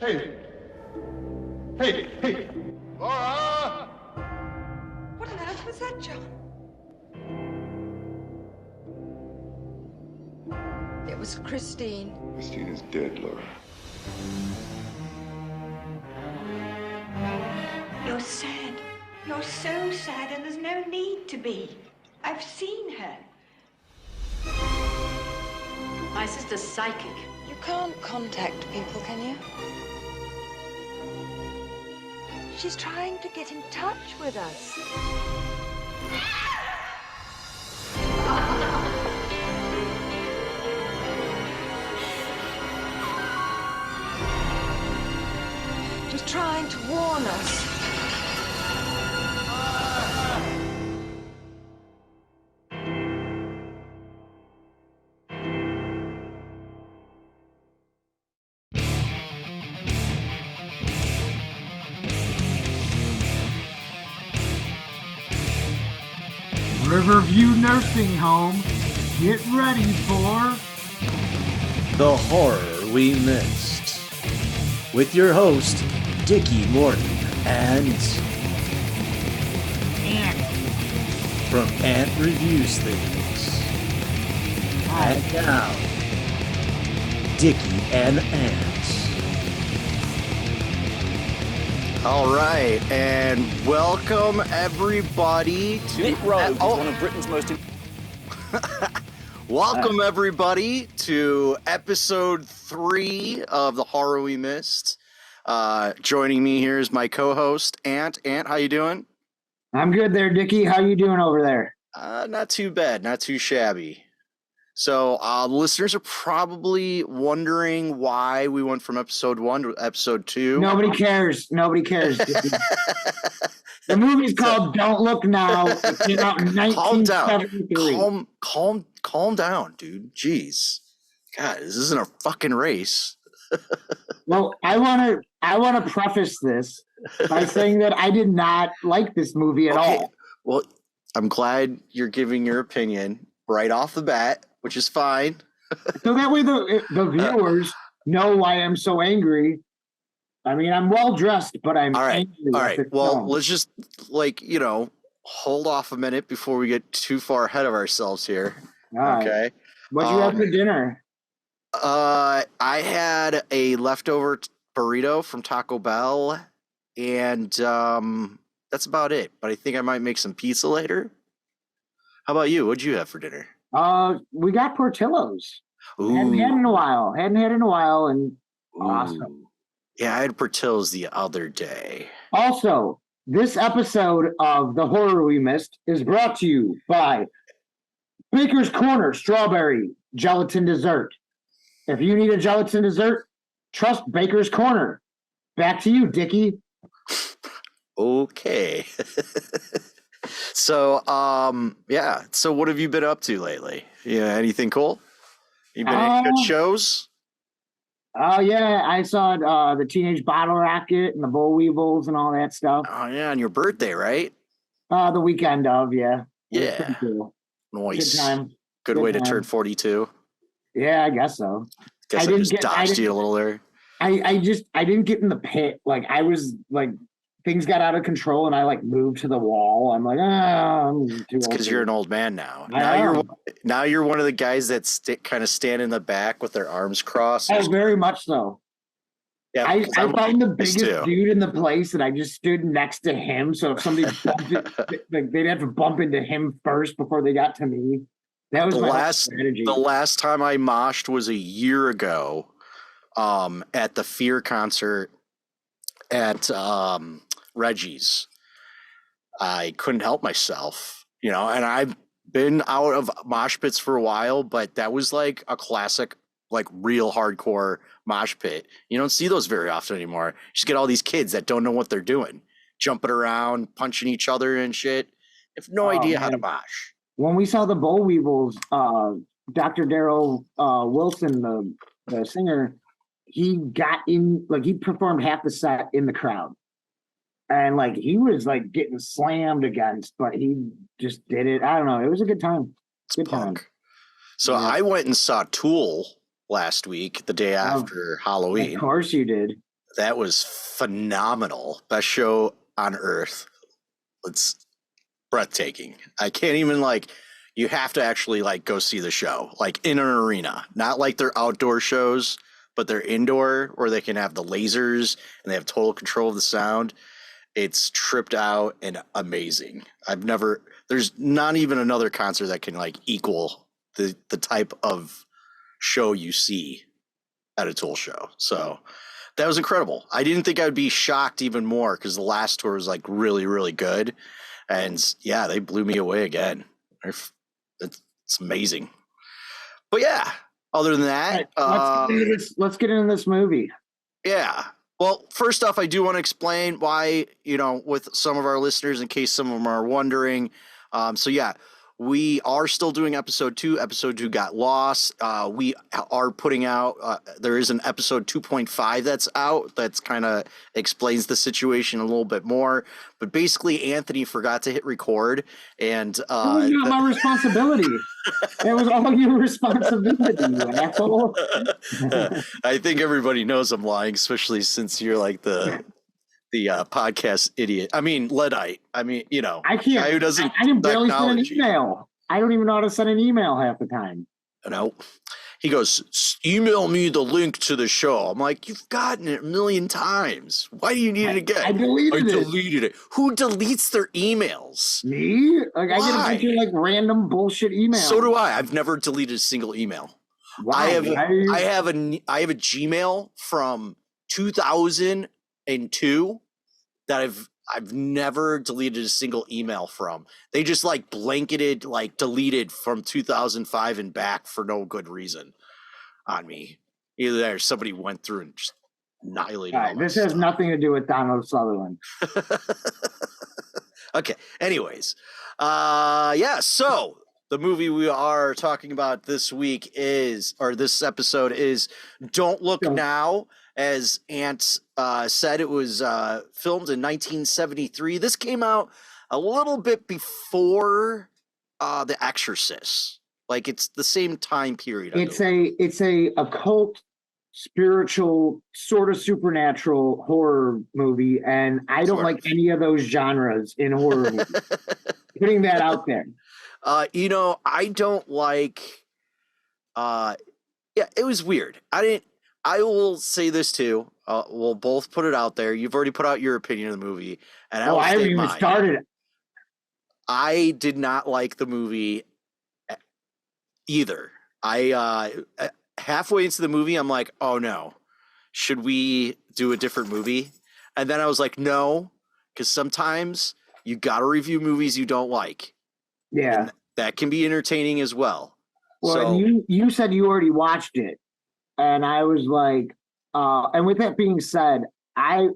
Hey! Hey! Hey! Laura! What on earth was that, John? It was Christine. Christine is dead, Laura. You're sad. You're so sad, and there's no need to be. I've seen her. My sister's psychic. You can't contact people, can you? She's trying to get in touch with us. She's trying to warn us. Riverview Nursing Home, get ready for The Horror We Missed. With your host, Dickie Morton and Ant. from Ant Reviews Things. And now, Dickie and Ant. All right, and welcome everybody to Nick Rowe is one of Britain's most. welcome everybody to episode 3 of The Horror We Missed. Joining me here is my co-host Ant. Ant, how you doing? I'm good there, Dickie. How you doing over there? Not too bad, not too shabby. So the listeners are probably wondering why we went from episode 1 to episode 2. Nobody cares. Nobody cares. Dickie. The movie's called Don't Look Now. It came out in Calm down. 1973. Calm down, dude. Jeez. God, this isn't a fucking race. Well, I want to preface this by saying that I did not like this movie at all. Well, I'm glad you're giving your opinion right off the bat, which is fine. So that way the viewers know why I'm so angry. I mean, I'm well dressed, but I'm angry. All at right. this Well, film. let's just hold off a minute before we get too far ahead of ourselves here. All right. Okay. What'd you have for dinner? I had a leftover burrito from Taco Bell, and that's about it. But I think I might make some pizza later. How about you? What'd you have for dinner? We got Portillo's. Ooh. Hadn't had in a while, and awesome. Ooh. Yeah, I had Portillo's the other day. Also, this episode of The Horror We Missed is brought to you by Baker's Corner Strawberry Gelatin Dessert. If you need a gelatin dessert, trust Baker's Corner. Back to you, Dickie. Okay. So, yeah. So what have you been up to lately? Yeah, anything cool? You been in good shows? Oh, yeah. I saw the Teenage Bottle Rocket and the Boll Weevils and all that stuff. Oh, yeah, on your birthday, right? The weekend of, yeah. It was Yeah. pretty cool. Nice. Good time. Good way to turn 42. Yeah, I guess so. Guess I just dodged you a little there. I didn't get in the pit. Like, I was like, things got out of control and I like moved to the wall. I'm like, I'm too It's old. because you're an old man now. I Now you're one of the guys that kind of stand in the back with their arms crossed. Oh, very much so. Yeah, I found the this biggest too. dude in the place, and I just stood next to him. So if somebody bumped like they'd have to bump into him first before they got to me. That was my strategy. The last time I moshed was a year ago, at the Fear concert at Reggie's. I couldn't help myself, and I've been out of mosh pits for a while, but that was like a classic, like real hardcore mosh pit. You don't see those very often anymore. You just get all these kids that don't know what they're doing, jumping around, punching each other and shit. They have no idea how to mosh. When we saw the Boll Weevils, Dr. Daryl Wilson, the singer, he got in, like he performed half the set in the crowd. And like he was like getting slammed against, but he just did it. I don't know. It was a good time. Good time. So Yeah. I went and saw Tool last week, the day after Halloween. Of course you did. That was phenomenal. Best show on earth. It's breathtaking. I can't even you have to actually go see the show, in an arena, not like their outdoor shows, but they're indoor where they can have the lasers and they have total control of the sound. It's tripped out and amazing. There's not even another concert that can equal the type of show you see at a Tool show. So that was incredible. I didn't think I would be shocked even more because the last tour was really, really good. And yeah, they blew me away again. It's amazing. But yeah, other than that, let's get into this movie. Yeah. Well, first off, I do want to explain why, with some of our listeners, in case some of them are wondering. So yeah, we are still doing episode 2. Episode 2 got lost. We are putting out, there is an episode 2.5 that's out that's kind of explains the situation a little bit more. But basically, Anthony forgot to hit record. And it was not my responsibility. It was all your responsibility, you asshole. I think everybody knows I'm lying, especially since you're the podcast idiot. I mean, Luddite. I mean, I can't. Guy who doesn't. I can barely send an email. I don't even know how to send an email half the time. No. He goes, email me the link to the show. I'm like, you've gotten it a million times. Why do you need it again? I deleted it. Who deletes their emails? Me? I get a bunch of random bullshit emails. So do I. I've never deleted a single email. Why? I have a Gmail from 2002 that I've never deleted a single email from. They just blanketed, deleted from 2005 and back for no good reason on me. Either that or somebody went through and just annihilated. All right, this has nothing to do with Donald Sutherland. Okay. Anyways, so the movie we are talking about this episode is Don't Look Now. As Ant said, it was filmed in 1973. This came out a little bit before The Exorcist. It's the same time period. It's a occult, spiritual, sort of supernatural horror movie, and I don't like any of those genres in horror movies. Putting that out there. I don't like. It was weird. I will say this too. We'll both put it out there. You've already put out your opinion of the movie, and I haven't even started it. I did not like the movie either. I halfway into the movie, I'm like, oh no, should we do a different movie? And then I was like, no, because sometimes you got to review movies you don't like. Yeah, and that can be entertaining as well. Well, so, you said you already watched it. And I was like, and with that being said, I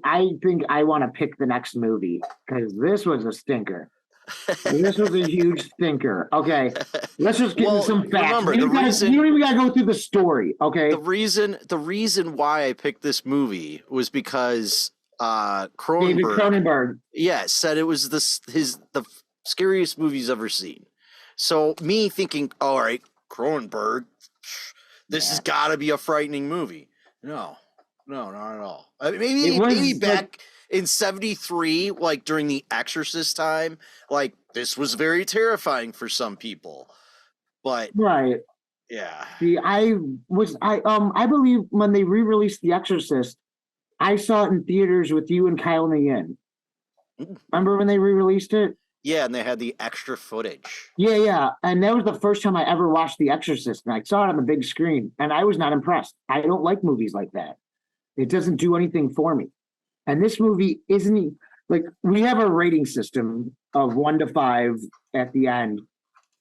think I want to pick the next movie because this was a stinker. This was a huge stinker. Okay, let's just get into some facts. Remember, you don't even got to go through the story. Okay. The reason why I picked this movie was because David Cronenberg, said it was the scariest movie he's ever seen. So me thinking, all right, Cronenberg. This has got to be a frightening movie. No, not at all. I mean, maybe back in 73, during the Exorcist time, this was very terrifying for some people. But right, yeah. See, I believe when they re-released The Exorcist, I saw it in theaters with you and Kyle McGinn. Remember when they re-released it? Yeah, and they had the extra footage. Yeah. And that was the first time I ever watched The Exorcist, and I saw it on the big screen, and I was not impressed. I don't like movies like that. It doesn't do anything for me. And this movie isn't we have a rating system of 1 to 5 at the end,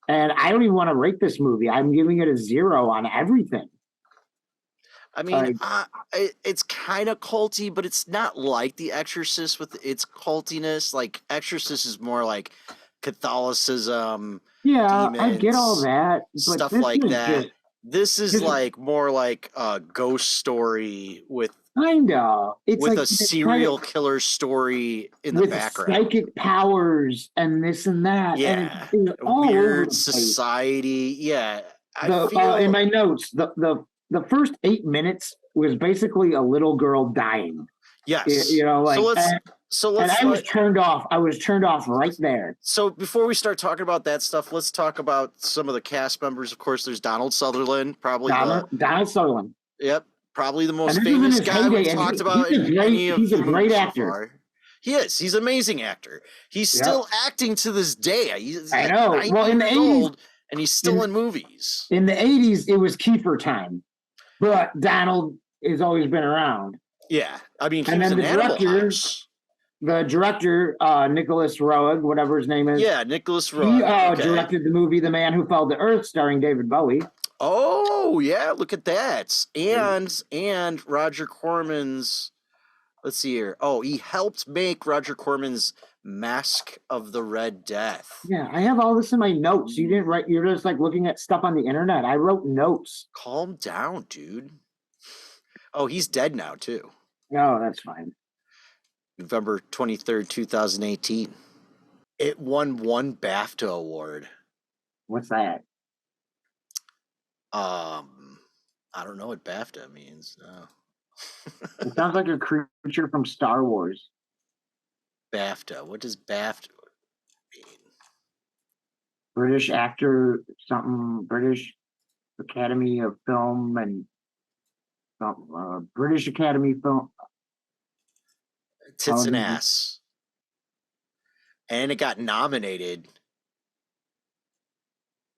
and I don't even want to rate this movie. I'm giving it a 0 on everything. I mean, it's kind of culty, but it's not like The Exorcist with its cultiness. Exorcist is more like Catholicism. Yeah, demons, I get all that. But stuff like that. This is more like a ghost story with It's with a serial killer story in the background. Psychic powers and this and that. Yeah, and it's all weird society. Yeah, in my notes, the first 8 minutes was basically a little girl dying. Yes. You know, like, so let's and I was turned off. I was turned off right there. So before we start talking about that stuff, let's talk about some of the cast members. Of course, there's Donald Sutherland, Donald Sutherland. Yep, probably the most And this is in famous his guy we heyday, talked about he's in any of he's the a great movies so actor. far. He is. He's an amazing actor. He's still acting to this day. He's I like know. 90 Well, in the years 80s, old, and he's still in movies. In the 80s, it was Kiefer time, but Donald has always been around. Yeah, I mean, he and was then in Animal House. The director, Nicholas Roeg, whatever his name is. Yeah, Nicholas Roeg. He directed the movie The Man Who Fell to Earth, starring David Bowie. Oh, yeah, look at that. And Roger Corman's, let's see here. Oh, he helped make Roger Corman's Mask of the Red Death. Yeah, I have all this in my notes. You didn't write, you're just like looking at stuff on the internet. I wrote notes. Calm down, dude. Oh, he's dead now, too. No, that's fine. November 23rd, 2018. It won one BAFTA award. What's that? I don't know what BAFTA means. No. It sounds like a creature from Star Wars. BAFTA. What does BAFTA mean? British actor, something, British Academy of Film and British Academy Film. Tits and ass. And it got nominated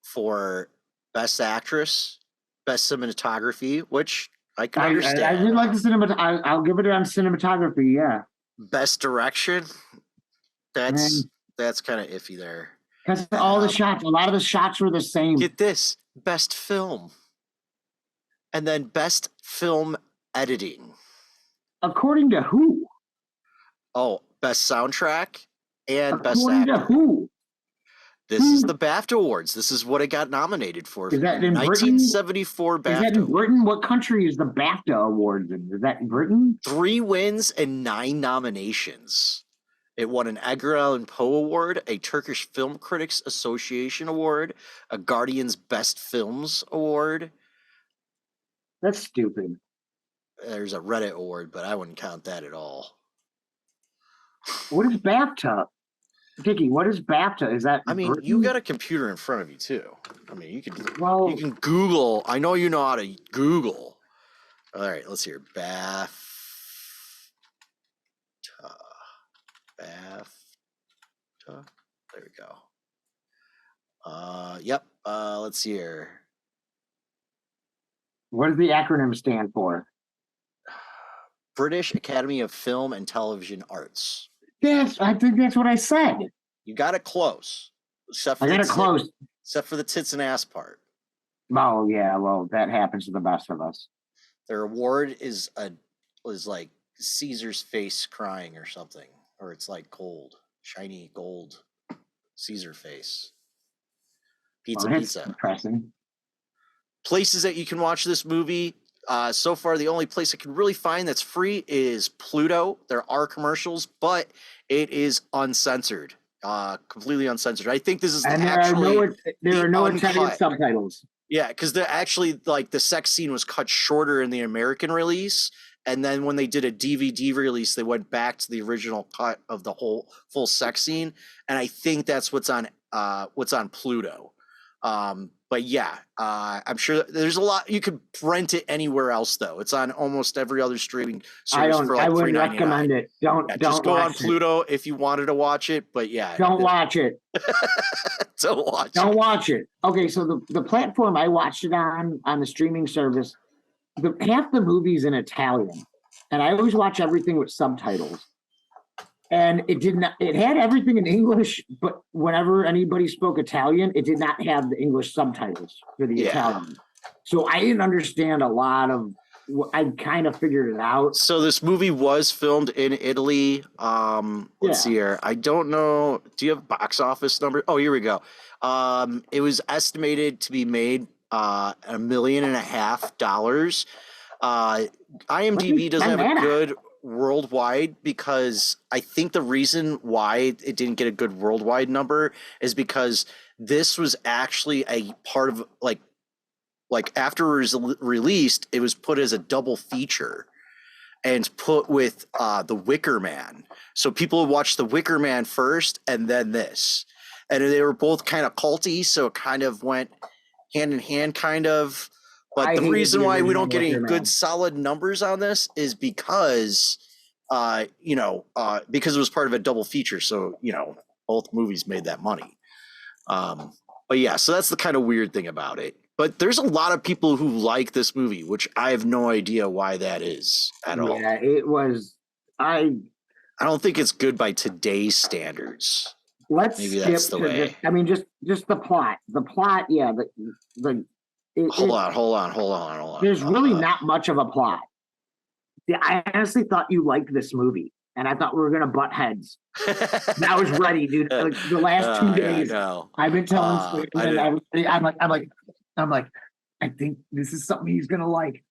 for Best Actress, Best Cinematography, which I can understand. I really like the cinematography. I'll give it on cinematography, yeah. Best Direction, that's kind of iffy there. Because all the shots, a lot of the shots were the same. Get this, Best Film. And then Best Film Editing. According to who? Oh, Best Soundtrack and Best According Actor. to who? This is the BAFTA Awards. This is what it got nominated for. Is that in 1974 Britain? BAFTA. Is that in Britain? What country is the BAFTA Awards in? Is that in Britain? 3 wins and 9 nominations. It won an Edgar Allan Poe Award, a Turkish Film Critics Association Award, a Guardian's Best Films Award. That's stupid. There's a Reddit award, but I wouldn't count that at all. What is BAFTA? Dickie, what is BAFTA? Is that Britain? You got a computer in front of you too. You can Google. I know you know how to Google. All right, let's hear BAFTA. There we go. Yep. Let's see here. What does the acronym stand for? British Academy of Film and Television Arts. I think that's what I said. You got it close. Except for Except for the tits and ass part. Oh yeah, well that happens to the best of us. Their award is like Caesar's face crying or something, or it's like gold, shiny gold, Caesar face. Pizza. Depressing. Places that you can watch this movie. So far, the only place I can really find that's free is Pluto. There are commercials, but it is uncensored, completely uncensored. I think this is there are no Italian subtitles. Yeah, because the sex scene was cut shorter in the American release, and then when they did a DVD release, they went back to the original cut of the whole full sex scene, and I think that's what's on Pluto. But yeah, I'm sure there's a lot. You could rent it anywhere else, though. It's on almost every other streaming service for like I wouldn't recommend it. Don't just go on Pluto if you wanted to watch it. But yeah, don't watch it. Don't watch it. Okay, so the platform I watched it on the streaming service, half the movie's in Italian, and I always watch everything with subtitles. And it did not. It had everything in English, but whenever anybody spoke Italian, it did not have the English subtitles for the Italian. So I didn't understand a lot of. I kind of figured it out. So this movie was filmed in Italy. Let's see here. I don't know. Do you have box office number? Oh, here we go. It was estimated to be made $1.5 million. IMDb doesn't have a good worldwide, because I think the reason why it didn't get a good worldwide number is because this was actually a part of like after it was released, it was put as a double feature, and put with The Wicker Man. So people would watch The Wicker Man first and then this. And they were both kind of culty, so it kind of went hand in hand, kind of. But the reason why we don't get any good solid numbers on this is because, because it was part of a double feature. So, both movies made that money. But yeah, so that's the kind of weird thing about it. But there's a lot of people who like this movie, which I have no idea why that is at all. Yeah, it was. I don't think it's good by today's standards. Let's maybe skip that's the way. Just the plot. The plot, yeah. Hold on. There's really not much of a plot. Yeah, I honestly thought you liked this movie, and I thought we were gonna butt heads. And I was ready, dude. Like, the last 2 days, I've been telling. I'm like, I think this is something he's gonna like.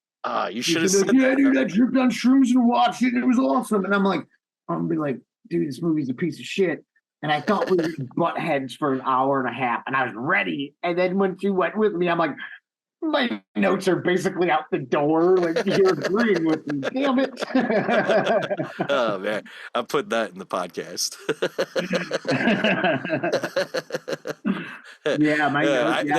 You should have said, yeah, dude, I tripped on shrooms and watched it. It was awesome. And I'm gonna be like, dude, this movie's a piece of shit. And I thought we were butt heads for an hour and a half, and I was ready. And then when she went with me, I'm like, my notes are basically out the door. Like, you're agreeing with me. Damn it. Oh, man. I'm putting that in the podcast. Yeah, my notes,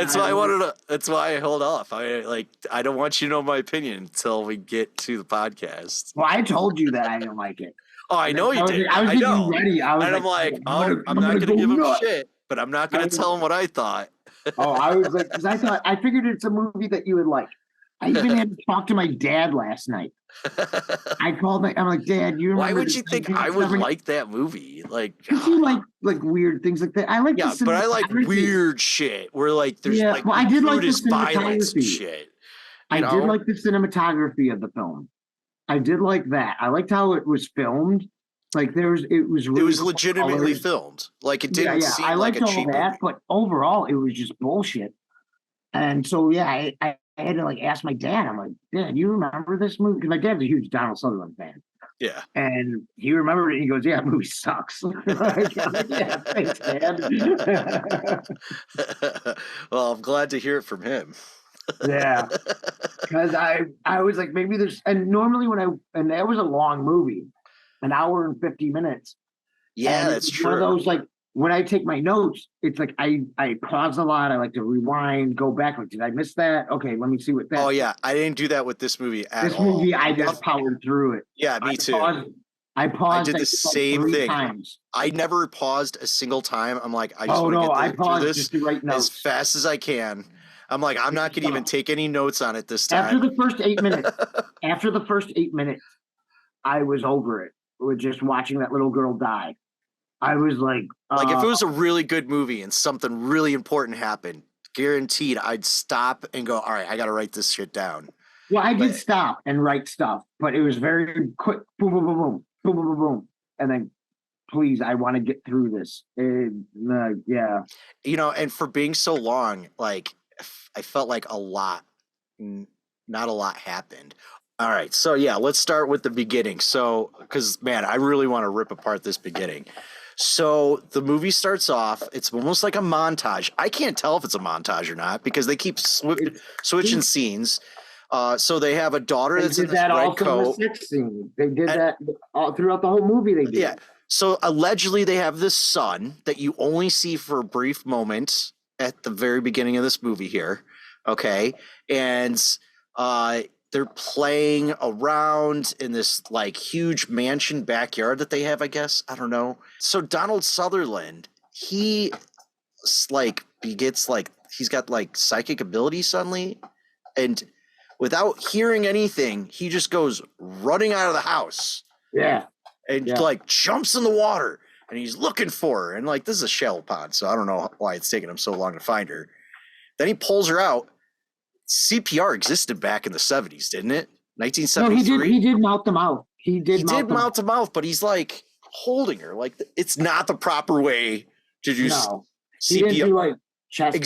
that's why I hold off. I don't want you to know my opinion until we get to the podcast. Well, I told you that I didn't like it. Oh, I know you did. I was getting ready. I'm not going to give him shit, but I'm not going to tell him what I thought. I was like, because I figured it's a movie that you would like. I even had to talk to my dad last night. I'm like, Dad, you remember? Why would you think I would like that movie? Like, because you like weird things like that. I like, yeah, but I like weird shit where there's I did like the violence and shit. I did like the cinematography of the film. I did like that. I liked how it was filmed. Like it was legitimately filmed. Like it didn't seem I liked like a cheap all that, movie. but overall it was just bullshit. And so I had to ask my dad. I'm like, Dad, you remember this movie? Because my dad's a huge Donald Sutherland fan. Yeah. And he remembered it. And he goes, yeah, that movie sucks. Yeah, thanks, Dad. Well, I'm glad to hear it from him. Yeah. Because I was like, maybe there's, and normally and that was a long movie, an hour and 50 minutes. Yeah, that's true. One of those, when I take my notes, it's like I pause a lot. I like to rewind, go back. Like, did I miss that? Okay, let me see what that. Oh yeah, I didn't do that with this movie at all. This movie, I just powered through it. Yeah, me too. I did the same thing. Times. I never paused a single time. I'm like, I just I get paused through this just to write notes as fast as I can. I'm like, I'm not going to even take any notes on it this time. After the first 8 minutes, I was over it with just watching that little girl die. I was like, if it was a really good movie and something really important happened, guaranteed I'd stop and go, all right, I got to write this shit down. Well, I did stop and write stuff, but it was very quick. Boom, boom, boom, boom, boom, boom, boom, boom. And then, please, I want to get through this. Yeah. And for being so long, I felt like not a lot happened. All right. So yeah, let's start with the beginning. So, because man, I really want to rip apart this beginning. So the movie starts off, it's almost like a montage. I can't tell if it's a montage or not because they keep switching scenes. So they have a daughter that's in this red coat. In the sex scene. They did that all throughout the whole movie. They did. Yeah. So allegedly they have this son that you only see for a brief moment at the very beginning of this movie here. Okay. And they're playing around in this huge mansion backyard that they have, I guess. I don't know. So Donald Sutherland, he he's got psychic ability suddenly. And without hearing anything, he just goes running out of the house. Yeah. And jumps in the water and he's looking for her. And this is a shallow pond. So I don't know why it's taking him so long to find her. Then he pulls her out. CPR existed back in the 70s, didn't it? 1973. No, he did mouth to mouth. He did mouth to mouth, but he's holding her. It's not the proper way to do CPR. He didn't do chest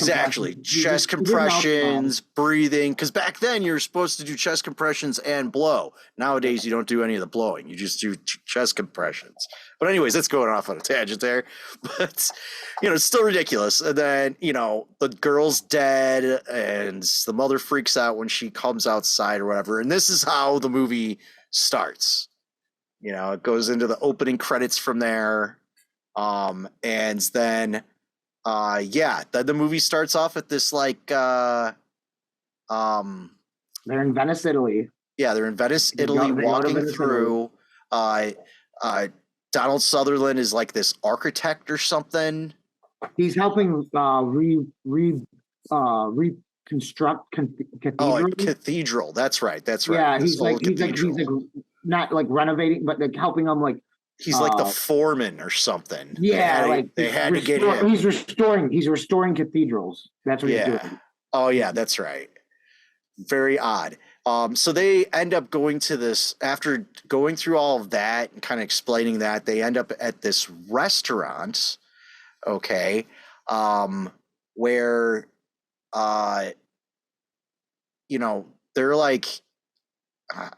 chest compressions, breathing. Because back then you were supposed to do chest compressions and blow. Nowadays you don't do any of the blowing. You just do chest compressions. But anyways, that's going off on a tangent there. But it's still ridiculous. And then the girl's dead, and the mother freaks out when she comes outside or whatever. And this is how the movie starts. It goes into the opening credits from there. And then, then the movie starts off at this they're in Venice, Italy. Yeah, they're in Venice, Italy, walking through. Donald Sutherland is like this architect or something. He's helping reconstruct cathedral. Oh, cathedral. That's right. Yeah, he's like not like renovating, but like helping them like. He's like the foreman or something. Yeah, they had to get him. He's restoring cathedrals. That's what he's doing. Oh yeah, that's right. Very odd. So they end up going to this, after going through all of that and kind of explaining that, they end up at this restaurant, okay, where, they're like,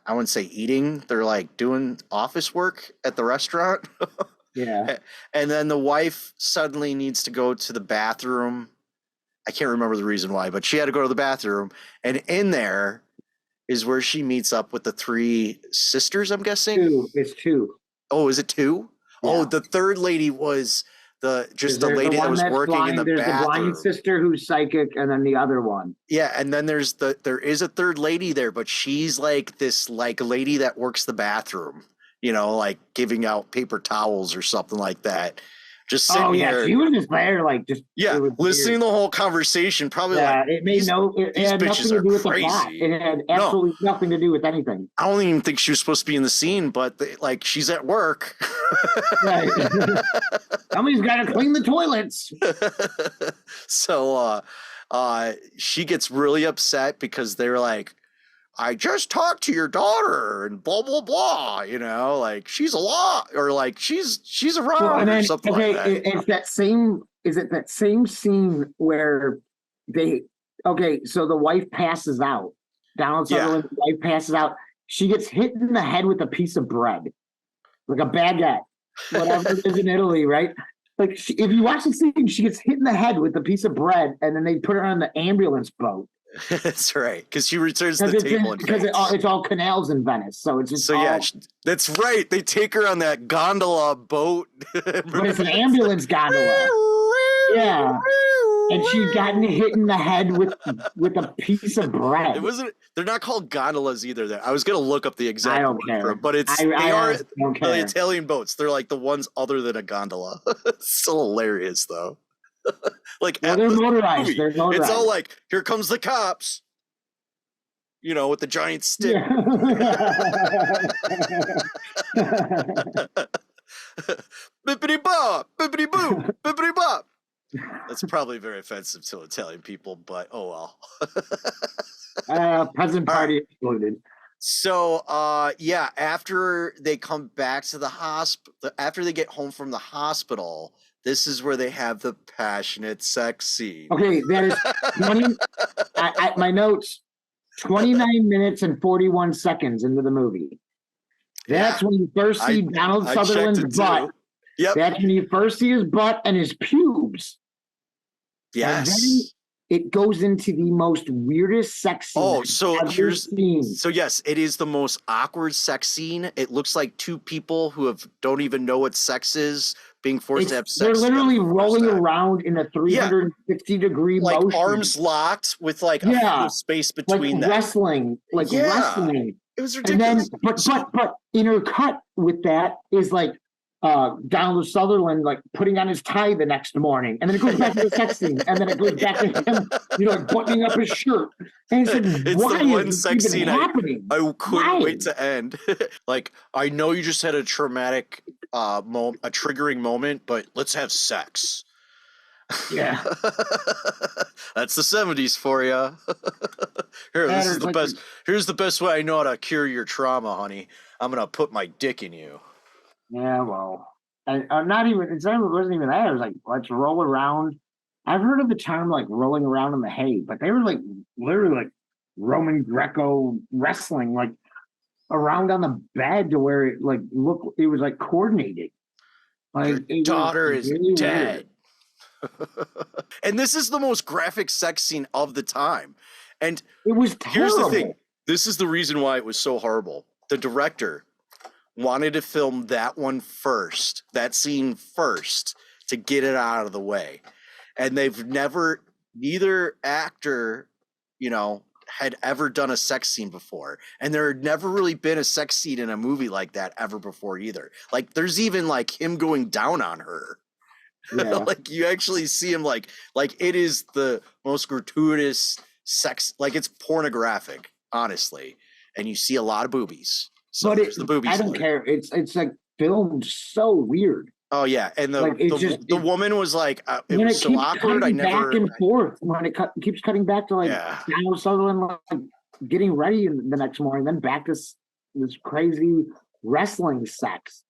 I wouldn't say eating, they're like doing office work at the restaurant. Yeah. And then the wife suddenly needs to go to the bathroom. I can't remember the reason why, but she had to go to the bathroom. And in there is where she meets up with the three sisters, I'm guessing. It's two. Oh, is it two? Yeah. Oh, the third lady was the lady that was working in the bathroom. There's the blind sister who's psychic, and then the other one. Yeah, and then there is a third lady there, but she's like this like lady that works the bathroom, like giving out paper towels or something like that. Just sitting here. She was just there, like just listening to the whole conversation. Probably it made it had nothing to do with the plot. It had absolutely nothing to do with anything. I don't even think she was supposed to be in the scene, but she's at work. Right. Somebody's got to clean the toilets. So she gets really upset because they're like, I just talked to your daughter and blah blah blah, like she's a lot, or like she's around, or something like that. It's that same. Is it that same scene where so the wife passes out. Donald Sutherland's wife passes out. She gets hit in the head with a piece of bread, like a baguette, whatever it is in Italy, right? Like if you watch the scene, she gets hit in the head with a piece of bread, and then they put her on the ambulance boat. That's right, because she returns to the table because it's all canals in Venice, so it's just that's right. They take her on that gondola boat, but it's an ambulance gondola. Yeah, and she'd gotten hit in the head with a piece of bread. It wasn't. They're not called gondolas either. I was gonna look up the exact. I don't care, but they are the Italian boats. They're like the ones other than a gondola. It's still hilarious though. They're motorized. It's all like, here comes the cops, with the giant stick. Yeah. Bippity bop, bippity boo, bippity bop. That's probably very offensive to Italian people, but oh well. Peasant party excluded. So, after they come back to the hospital, after they get home from the hospital, this is where they have the passionate sex scene. Okay, that is 20. My notes, 29 minutes and 41 seconds into the movie. That's when you first see Donald Sutherland's butt. Yep. That's when you first see his butt and his pubes. Yes. And then it goes into the most weirdest sex scene. Oh, so yes, it is the most awkward sex scene. It looks like two people who don't even know what sex is being forced to have sex. They're literally rolling around in a 360-degree motion. Like arms locked with like a space between them. Wrestling. Wrestling. It was ridiculous. And then, but intercut with that is like Donald Sutherland like putting on his tie the next morning, and then it goes back to the sex scene, and then it goes back to him, buttoning up his shirt. And it's the one sex scene happening? I couldn't wait to end. Like, I know you just had a traumatic a triggering moment, but let's have sex. Yeah. That's the 70s for you. Here's the best way I know how to cure your trauma, honey. I'm gonna put my dick in you. Yeah, well, and it wasn't even that. It was like, let's roll around. I've heard of the term like rolling around in the hay, but they were like literally like Roman Greco wrestling, like around on the bed to where it like it was like coordinated. Like your daughter is really dead. And this is the most graphic sex scene of the time. And it was terrible. Here's the thing. This is the reason why it was so horrible. the director wanted to film that one first, that scene first, to get it out of the way. And neither actor, had ever done a sex scene before. And there had never really been a sex scene in a movie like that ever before either. Like, there's even like him going down on her. Yeah. Like, you actually see him like it is the most gratuitous sex, like it's pornographic, honestly. And you see a lot of boobies. So there's the boobies. I don't care. It's like filmed so weird. Oh yeah, and the woman was like, it was so awkward. I never back and forth when it keeps cutting back to Donald Sutherland like getting ready the next morning, then back to this crazy wrestling sex.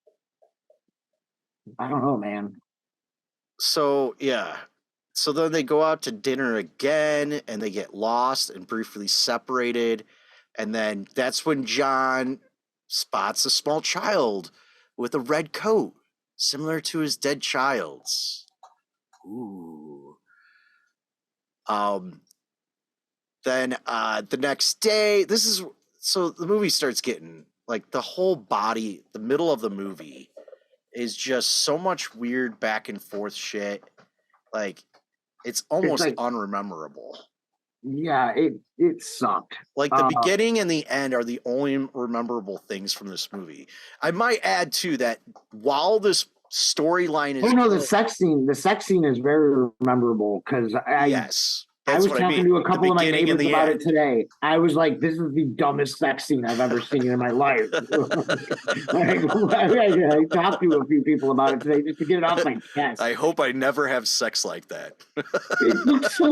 I don't know, man. So yeah, so then they go out to dinner again, and they get lost and briefly separated, and then that's when John spots a small child with a red coat, similar to his dead child's. Ooh. Then the next day, so the movie starts getting like the whole body, the middle of the movie is just so much weird back and forth shit. Like it's almost unrememberable. Yeah, it sucked. Like the beginning and the end are the only rememberable things from this movie. I might add too that while this storyline is the sex scene is very memorable because I was talking to a couple of my neighbors about it today. I was like, this is the dumbest sex scene I've ever seen in my life. I talked to a few people about it today just to get it off my chest. I hope I never have sex like that. It looks so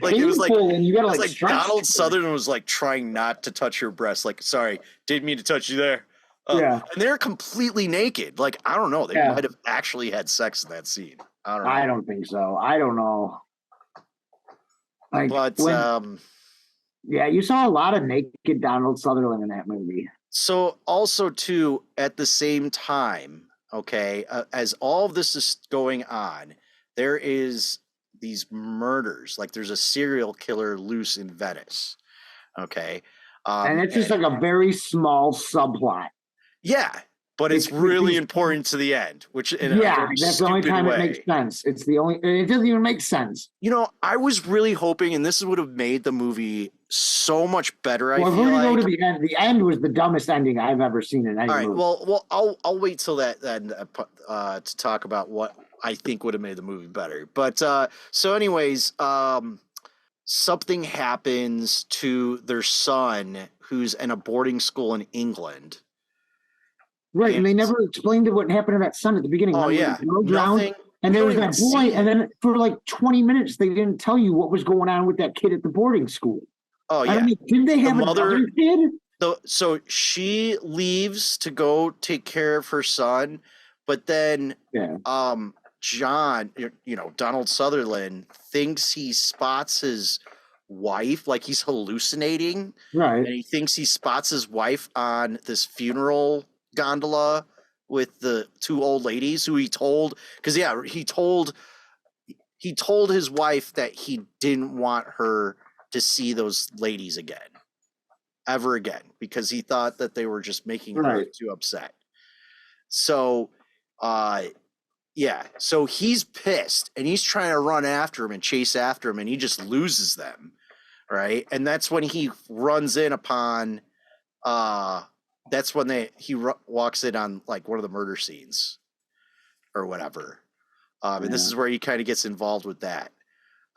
like it was like, and you gotta Donald Sutherland was like trying not to touch your breast. Like, sorry, didn't mean to touch you there. And they're completely naked. Like, I don't know. They might have actually had sex in that scene. I don't know. I don't think so. I don't know. Like, you saw a lot of naked Donald Sutherland in that movie. So also too, at the same time, as all of this is going on, there is these murders. Like there's a serial killer loose in Venice. Okay. And it's just like a very small subplot. Yeah. But it's really important to the end, which that's the only time it makes sense. It doesn't even make sense. I was really hoping, and this would have made the movie so much better. Well, we're gonna go to the end. The end was the dumbest ending I've ever seen in any movie. All right, well, I'll wait till that then to talk about what I think would have made the movie better. But so, anyways, something happens to their son, who's in a boarding school in England. Right, and they never explained what happened to that son at the beginning. Oh, yeah. Nothing. And there was that boy, and then for like 20 minutes, they didn't tell you what was going on with that kid at the boarding school. Oh, yeah. Did they have another kid? So she leaves to go take care of her son, but then John, Donald Sutherland thinks he spots his wife, like he's hallucinating. Right. And he thinks he spots his wife on this funeral gondola with the two old ladies who he told his wife that he didn't want her to see those ladies ever again, because he thought that they were just making her too upset. So so he's pissed and he's trying to run after him and chase after him, and he just loses them, right? And that's when he runs in upon that's when he walks in on like one of the murder scenes or whatever. And this is where he kind of gets involved with that.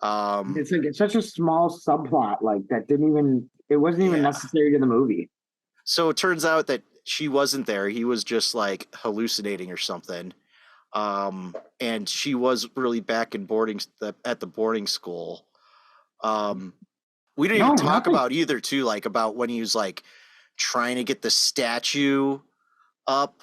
It's such a small subplot, like that it wasn't even necessary to the movie. So it turns out that she wasn't there. He was just like hallucinating or something. And she was really back in at the boarding school. We didn't even talk about either too, like about when he was like trying to get the statue up.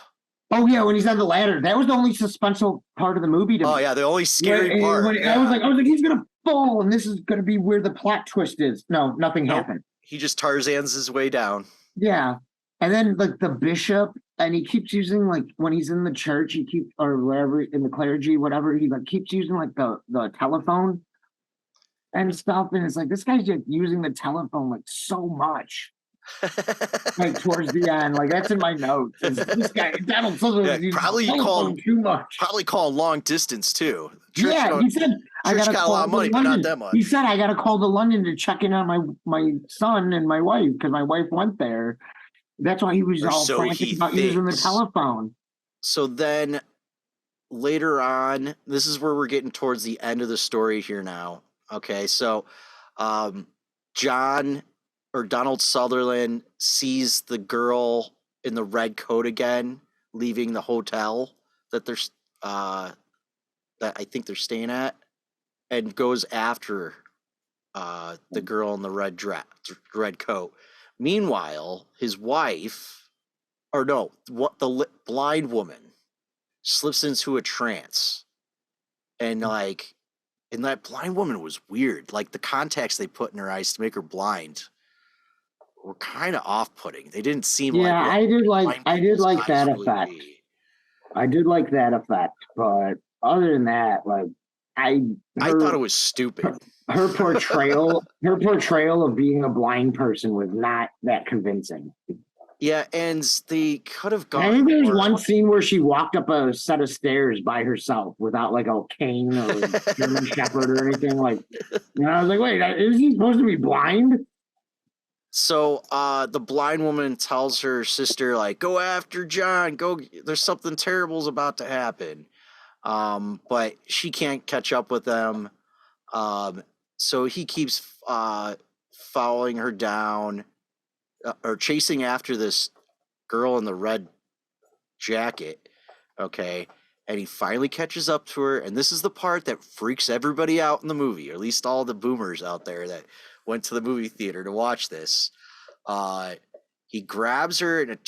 Oh yeah, when he's on the ladder. That was the only suspenseful part of the movie to me. Oh yeah, the only scary part. I was like, he's gonna fall, and this is gonna be where the plot twist is. No, nothing happened. He just Tarzan's his way down. Yeah. And then like the bishop, and he keeps using like when he's in the church, or wherever in the clergy, whatever, he like keeps using like the telephone and stuff. And it's like this guy's just using the telephone like so much. like towards the end. Like that's in my notes. This guy, Donald Sutherland, Yeah, probably too much. Probably calling long distance too. Church He said I Church gotta got a call lot of money, to but not London. that much. He said I gotta call to London to check in on my son and my wife because my wife went there. That's why he was Or all so frantic he about using the thinks. telephone. So then later on, this is where we're getting towards the end of the story here now. Okay, so John or Donald Sutherland sees the girl in the red coat again leaving the hotel that they're that I think they're staying at, and goes after the girl in the red coat. Meanwhile, his wife, or no, the blind woman slips into a trance, and and that blind woman was weird. Like the contacts they put in her eyes to make her blind were kind of off-putting. They didn't seem like. Yeah, I did like that effect. I did like that effect, but other than that, like I thought it was stupid. Her portrayal of being a blind person was not that convincing. Yeah, and they could have gone. I think there's one scene where she walked up a set of stairs by herself without like a cane or a German Shepherd or anything. Like, I was like, wait, is he supposed to be blind? So the blind woman tells her sister, like, go after John. Go. There's something terrible's about to happen. But she can't catch up with them. So he keeps following her down. Or chasing after this girl in the red jacket, okay, and he finally catches up to her, and this is the part that freaks everybody out in the movie, or at least all the boomers out there that went to the movie theater to watch this. He grabs her, and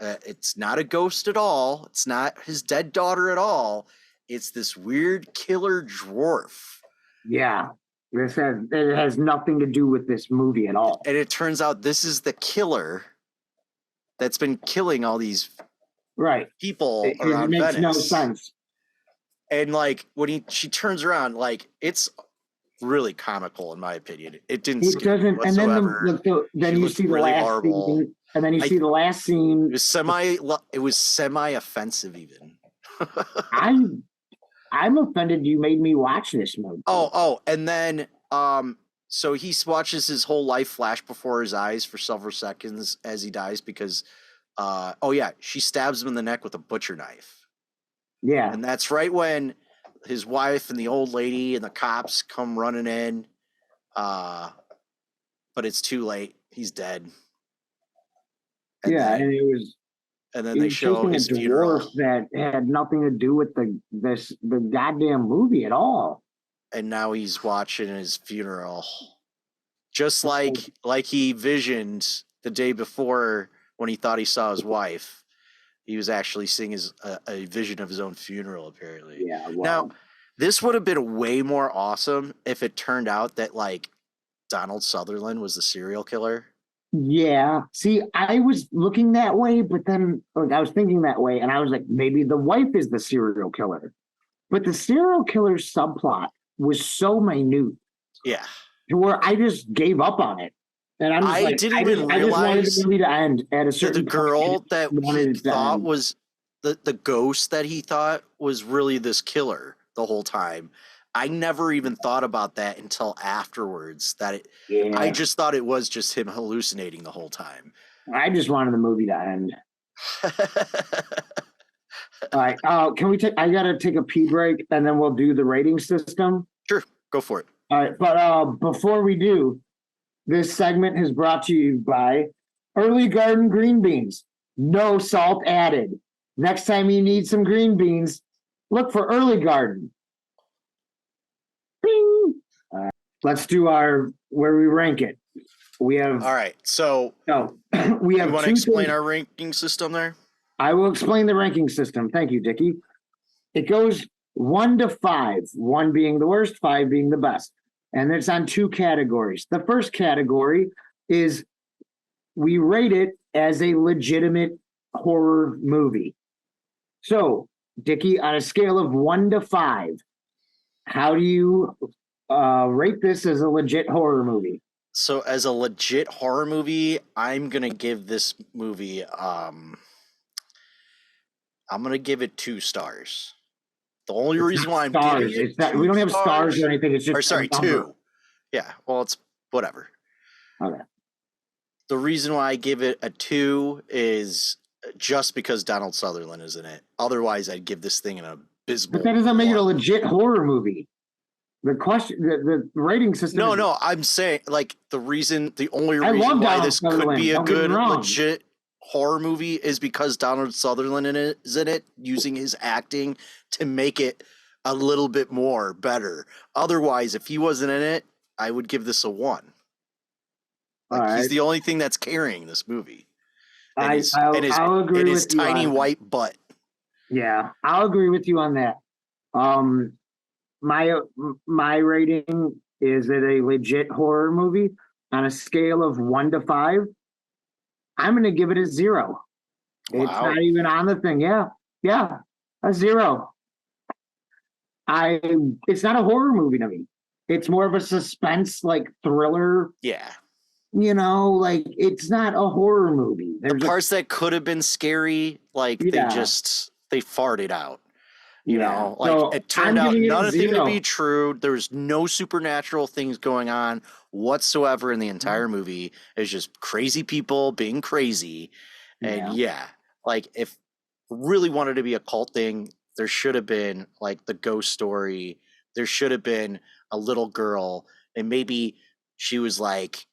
it's not a ghost at all. It's not his dead daughter at all. It's this weird killer dwarf. Yeah. It has nothing to do with this movie at all. And it turns out this is the killer that's been killing all these people around Venice. It makes no sense. And like when she turns around, like it's really comical in my opinion. It didn't. It doesn't. And then you see the really last horrible. Scene, and then you see the last scene. It was semi offensive even. I'm offended you made me watch this movie. Oh, and then so he watches his whole life flash before his eyes for several seconds as he dies because she stabs him in the neck with a butcher knife. Yeah. And that's right when his wife and the old lady and the cops come running in. But it's too late. He's dead. And then they show his funeral that had nothing to do with the goddamn movie at all. And now he's watching his funeral, just like he visioned the day before when he thought he saw his wife. He was actually seeing a vision of his own funeral, apparently. Yeah. Well, now, this would have been way more awesome if it turned out that like Donald Sutherland was the serial killer. Yeah. See, I was looking that way, but then I was thinking that way, and I was like, maybe the wife is the serial killer. But the serial killer subplot was so minute. Yeah. To where I just gave up on it. And I just wanted the movie to end at a certain the girl that he thought was the ghost that he thought was really this killer the whole time. I never even thought about that until afterwards. I just thought it was just him hallucinating the whole time. I just wanted the movie to end. All right. I gotta take a pee break and then we'll do the rating system. Sure, go for it. All right, but before we do, this segment is brought to you by Early Garden Green Beans. No salt added. Next time you need some green beans, look for Early Garden. Bing. Let's do where we rank it. We have. All right. So we have. You want to explain our ranking system there? I will explain the ranking system. Thank you, Dickie. It goes 1 to 5, 1 being the worst, 5 being the best. And it's on 2 categories. The first category is we rate it as a legitimate horror movie. So, Dickie, on a scale of 1 to 5, how do you rate this as a legit horror movie? So as a legit horror movie, I'm gonna give this movie I'm gonna give it 2 stars. The only reason why I'm Stars. giving It's it not, we don't have stars or anything. It's just or sorry, a number. 2. Yeah, well, it's whatever. Okay. The reason why I give it a 2 is just because Donald Sutherland is in it. Otherwise, I'd give this thing an abysmal. But that doesn't make it a 1. legit horror movie. The question, the rating system. No, I'm saying like the only reason why Donald this could Sutherland, be a don't get me good wrong. legit horror movie is because Donald Sutherland is in it, using his acting to make it a little bit more better. Otherwise, if he wasn't in it, I would give this a 1. Like, he's the only thing that's carrying this movie. I'll agree with his you tiny on white butt. Yeah, I'll agree with you on that. My rating is it a legit horror movie on a scale of 1 to 5. I'm going to give it a 0. It's not even on the thing. Yeah, a 0. It's not a horror movie to me. It's more of a suspense, like thriller. Yeah. You know, like it's not a horror movie. The parts that could have been scary, like they farted out. You know, like so it turned out none of it to be 0. true. There's no supernatural things going on whatsoever in the entire movie. It's just crazy people being crazy. And like if really wanted to be a cult thing, there should have been like the ghost story. There should have been a little girl, and maybe she was like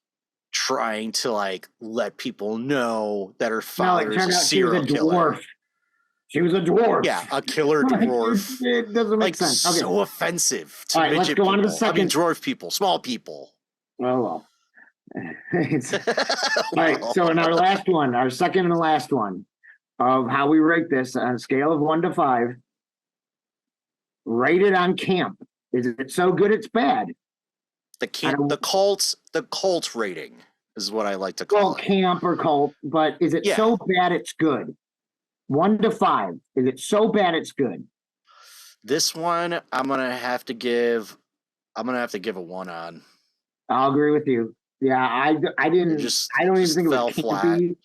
trying to like let people know that her father is a serial killer. She was a dwarf. Yeah, a killer dwarf. It doesn't make sense. Okay. So offensive to midget let's go on to the people. second. I mean, dwarf people, small people. Oh, well. All right, so in our second and last one of how we rate this on a scale of 1 to 5, rated on camp. Is it so good it's bad? The cult rating is what I like to call it. Camp or cult, but is it so bad it's good? 1 to 5. Is it so bad it's good? This one I'm gonna have to give a 1 on. I'll agree with you. Yeah, I don't even think it was campy.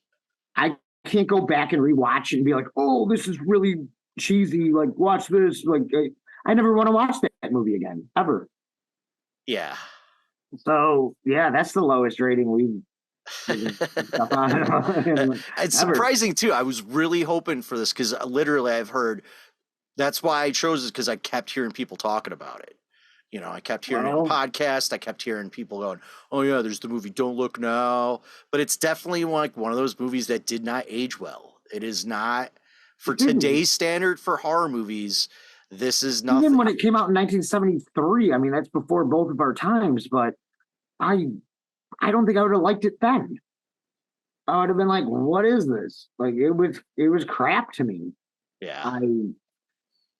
I can't go back and rewatch it and be like, oh, this is really cheesy. Like, watch this. Like, I never want to watch that movie again, ever. Yeah. So yeah, that's the lowest rating we've. It's surprising too. I was really hoping for this because literally I've heard. That's why I chose it, because I kept hearing people talking about it. You know, I kept hearing it on podcasts. I kept hearing people going, "Oh yeah, there's the movie Don't Look Now," but it's definitely like one of those movies that did not age well. It is not for today's standard for horror movies. This is nothing. Even when it came out in 1973, I mean that's before both of our times, but I don't think I would have liked it then. I would have been like, "What is this?" Like it was crap to me. Yeah.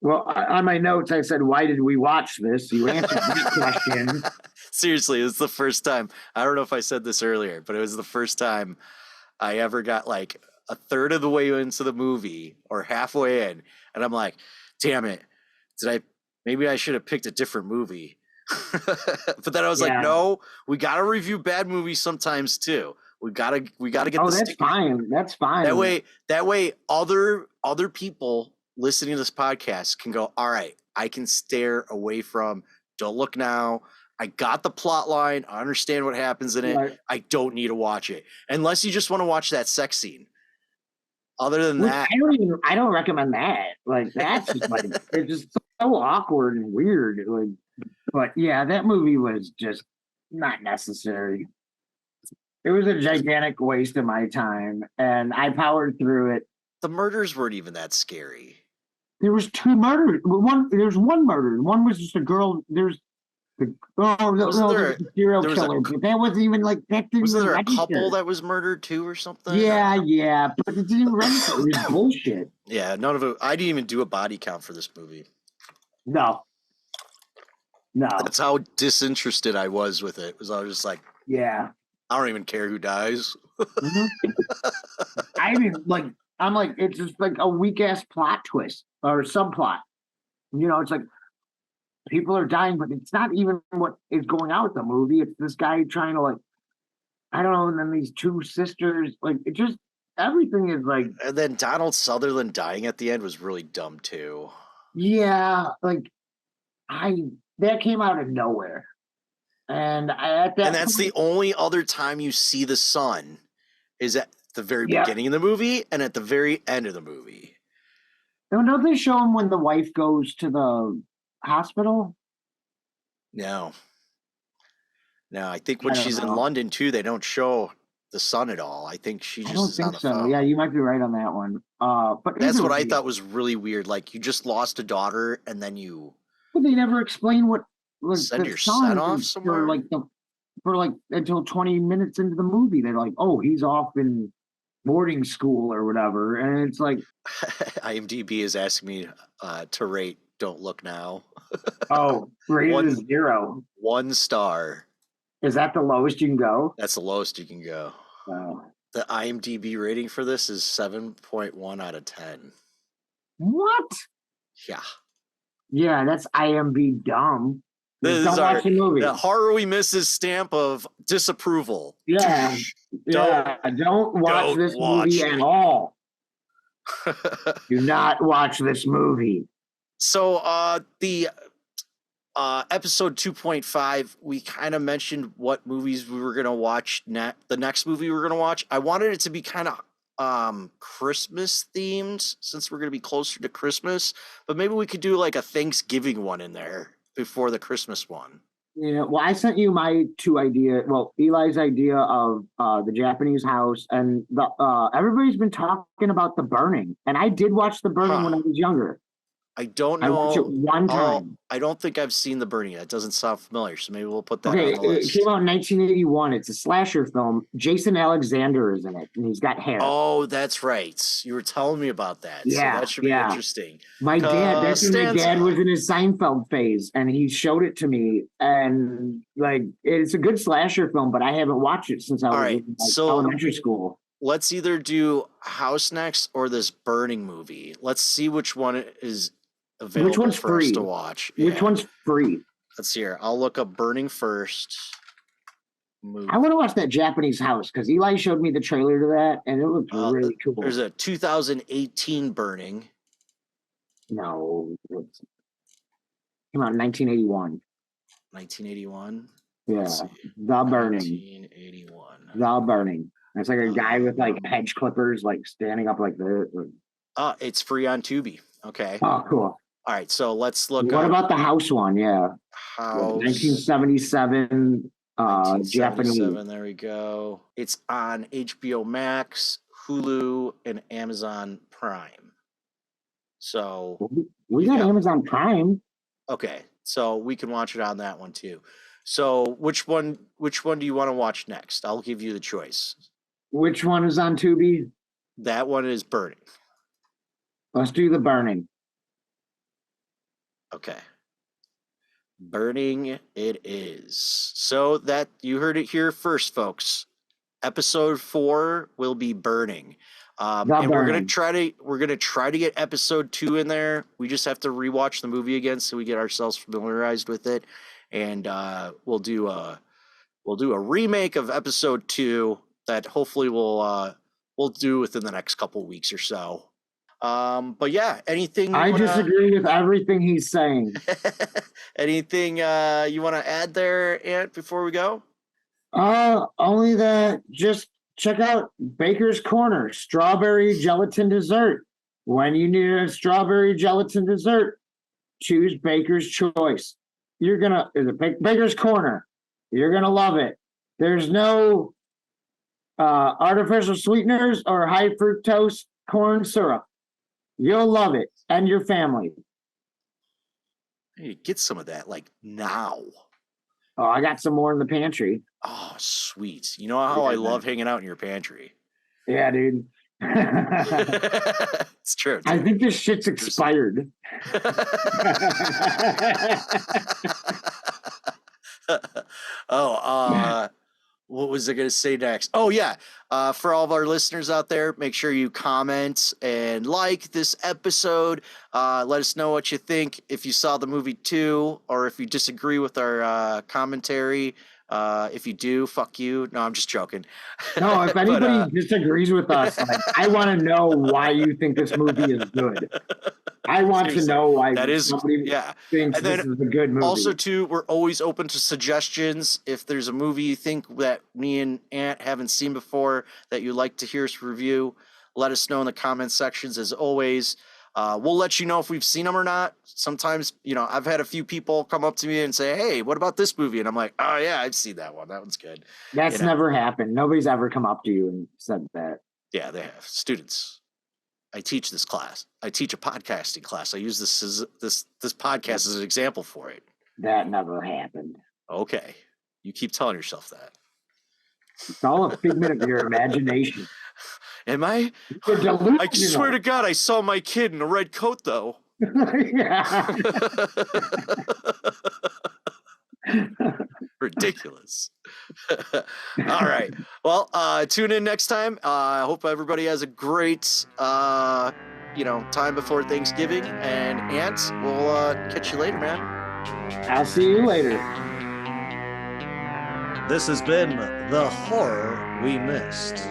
On my notes, I said, "Why did we watch this?" You answered that question. Seriously, it's the first time. I don't know if I said this earlier, but it was the first time I ever got like a third of the way into the movie or halfway in, and I'm like, "Damn it! Maybe I should have picked a different movie." But then I was like, "No, we got to review bad movies sometimes too. We gotta get." Oh, that's fine. That's fine. That way, other people listening to this podcast can go, all right, I can stare away from Don't Look Now. I got the plot line. I understand what happens in it. Right. I don't need to watch it. Unless you just want to watch that sex scene. Other than that. I don't recommend that. Like, that's just like, it's just so awkward and weird. Like, but yeah, that movie was just not necessary. It was a gigantic waste of my time, and I powered through it. The murders weren't even that scary. There was 2 murders. There's one murder. One was just a girl. There's the serial killer. But that wasn't even like that. Was there a couple that was murdered too, or something? Yeah, but it didn't register. It was bullshit. Yeah, none of it. I didn't even do a body count for this movie. No. That's how disinterested I was with it. I was just like, yeah, I don't even care who dies. I mean, like. I'm like, it's just like a weak ass plot twist or subplot. You know, it's like people are dying, but it's not even what is going on with the movie. It's this guy trying to like I don't know. And then these two sisters, like it just everything is like, And then Donald Sutherland dying at the end was really dumb too. yeah, like that came out of nowhere, and at that And that's point, the only other time you see the son is at the very Yeah. beginning of the movie and at the very end of the movie. don't they show him when the wife goes to the hospital? No. No, I think when I don't she's in know. London too, they don't show the son at all. I think she I just don't is on think the so. phone. Yeah, you might be right on that one. But That's either what I way, thought was really weird. Like you just lost a daughter and then you But they never explain what was send the your son off is somewhere. for like until 20 minutes into the movie. They're like, oh, he's off in boarding school or whatever, and it's like, IMDb is asking me to rate Don't Look Now. oh, rated as 0. 1 star. Is that the lowest you can go? That's the lowest you can go. Oh. The IMDb rating for this is 7.1 out of 10. What? Yeah. Yeah, that's IMB dumb. This Don't is watch the movie. the horror we misses stamp of disapproval. Yeah, don't watch this movie at all. Do not watch this movie. So the episode 2.5, we kind of mentioned what movies we were going to watch. The next movie we were going to watch, I wanted it to be kind of Christmas themed since we're going to be closer to Christmas, but maybe we could do like a Thanksgiving one in there before the Christmas one. Yeah, well, I sent you my two ideas. Well, Eli's idea of the Japanese house, and the everybody's been talking about The Burning, and I did watch The Burning when I was younger. I don't know. I watched it one time. I don't think I've seen The Burning. That doesn't sound familiar, so maybe we'll put that Okay, on the list. it came out in 1981. It's a slasher film. Jason Alexander is in it, and he's got hair. Oh, that's right. You were telling me about that. Yeah, so that should be interesting. My dad, that's when my dad was in his Seinfeld phase, and he showed it to me, and like it's a good slasher film, but I haven't watched it since I was in elementary school. Let's either do House next or this Burning movie. Let's see which one is available Which one's for free? us to watch. Which one's free? Let's see here. I'll look up Burning first. Movie. I want to watch that Japanese house because Eli showed me the trailer to that, and it looked really cool. There's a 2018 Burning. No, it came out in 1981. 1981. Yeah, The Burning. 1981. The Burning. It's like a guy with like hedge clippers, like standing up like this. It's free on Tubi. Okay. Oh, cool. All right, so let's look. What about the house one? Yeah, House 1977. 1977, Japanese. there we go. It's on HBO Max, Hulu, and Amazon Prime. So we got Amazon Prime. Okay, so we can watch it on that one too. So which one do you want to watch next? I'll give you the choice. Which one is on Tubi? That one is Burning. Let's do The Burning. Okay. Burning it is. So that you heard it here first, folks. Episode 4 will be Burning. And we're gonna try to get episode 2 in there. We just have to rewatch the movie again so we get ourselves familiarized with it. And we'll do a remake of episode 2 that hopefully we'll do within the next couple weeks or so. But yeah, anything I disagree with everything he's saying. Anything you want to add there, Ant, before we go? Only that just check out Baker's Corner strawberry gelatin dessert. When you need a strawberry gelatin dessert, choose Baker's Choice. Baker's Corner. You're gonna love it. There's no artificial sweeteners or high fructose corn syrup. You'll love it, and your family. Hey, get some of that, like, now. Oh, I got some more in the pantry. Oh, sweet. You know how I love hanging out in your pantry. Yeah, dude. It's true. I think this shit's expired. What was I going to say next? Oh, yeah. For all of our listeners out there, make sure you comment and like this episode. Let us know what you think. If you saw the movie too, or if you disagree with our commentary, If you do, fuck you. No, I'm just joking. No, if But, anybody disagrees with us, like, I want to know why you think this movie is good. I want Seriously, to know why that is, somebody yeah. thinks And then this is a good movie. Also, too, we're always open to suggestions. If there's a movie you think that me and Ant haven't seen before that you'd like to hear us review, let us know in the comment sections. As always, we'll let you know if we've seen them or not. Sometimes, I've had a few people come up to me and say, "Hey, what about this movie?" And I'm like, "Oh yeah, I've seen that one. That one's good." That's never happened. Nobody's ever come up to you and said that. Yeah, they have. Students. I teach this class. I teach a podcasting class. I use this podcast as an example for it. That never happened. Okay. You keep telling yourself that. It's all a figment of your imagination. Am I? You're delusional. I swear to God, I saw my kid in a red coat, though. Yeah. Ridiculous. All right. Well, tune in next time. I hope everybody has a great, time before Thanksgiving. And Ant, we'll catch you later, man. I'll see you later. This has been The Horror We Missed.